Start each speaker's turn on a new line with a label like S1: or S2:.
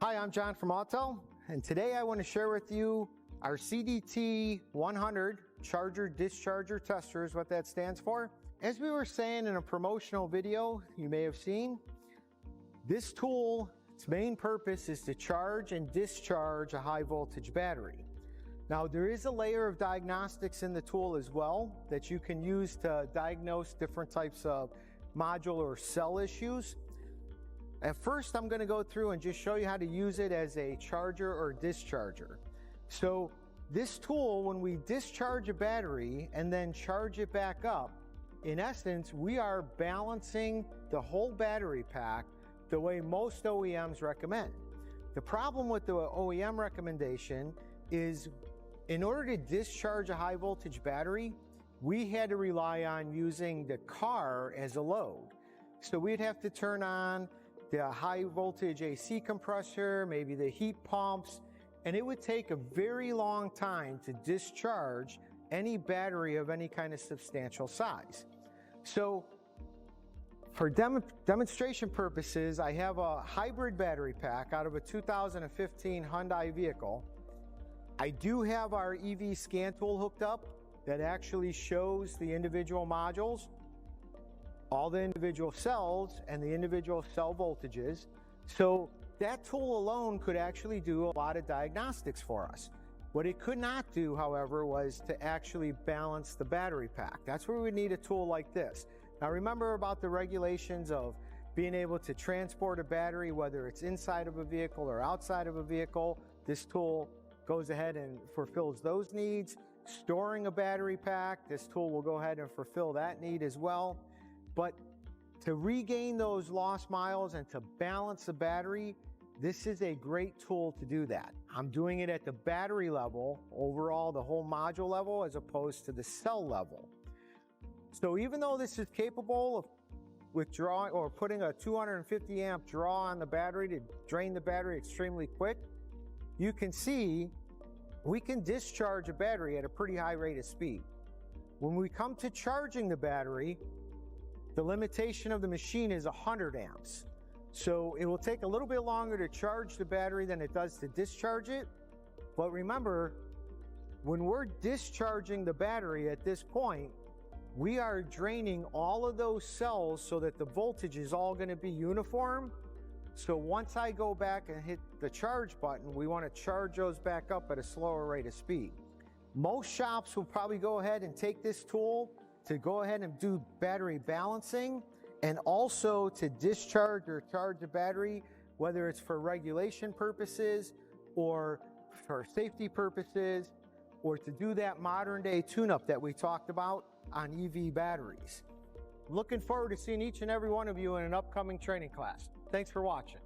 S1: Hi, I'm John from Autel, and today I want to share with you our CDT100 charger discharger tester is what that stands for. As we were saying in a promotional video you may have seen, this tool, its main purpose is to charge and discharge a high voltage battery. Now there is a layer of diagnostics in the tool as well that you can use to diagnose different types of module or cell issues. At first, I'm going to go through and just show you how to use it as a charger or discharger. So this tool, when we discharge a battery and then charge it back up, in essence, we are balancing the whole battery pack the way most OEMs recommend. The problem with the OEM recommendation is in order to discharge a high voltage battery, we had to rely on using the car as a load. So we'd have to turn on the high voltage AC compressor, maybe the heat pumps, and it would take a very long time to discharge any battery of any kind of substantial size. So for demonstration purposes, I have a hybrid battery pack out of a 2015 Hyundai vehicle. I do have our EV scan tool hooked up that actually shows the individual modules, all the individual cells and the individual cell voltages. So that tool alone could actually do a lot of diagnostics for us. What it could not do, however, was to actually balance the battery pack. That's where we need a tool like this. Now remember about the regulations of being able to transport a battery, whether it's inside of a vehicle or outside of a vehicle. This tool goes ahead and fulfills those needs. Storing a battery pack, this tool will go ahead and fulfill that need as well. But to regain those lost miles and to balance the battery, this is a great tool to do that. I'm doing it at the battery level, overall the whole module level, as opposed to the cell level. So even though this is capable of withdrawing or putting a 250 amp draw on the battery to drain the battery extremely quick, you can see we can discharge a battery at a pretty high rate of speed. When we come to charging the battery, the limitation of the machine is 100 amps. So it will take a little bit longer to charge the battery than it does to discharge it. But remember, when we're discharging the battery at this point, we are draining all of those cells so that the voltage is all going to be uniform. So once I go back and hit the charge button, we want to charge those back up at a slower rate of speed. Most shops will probably go ahead and take this tool to go ahead and do battery balancing and also to discharge or charge the battery, whether it's for regulation purposes or for safety purposes, or to do that modern day tune-up that we talked about on EV batteries. Looking forward to seeing each and every one of you in an upcoming training class. Thanks for watching.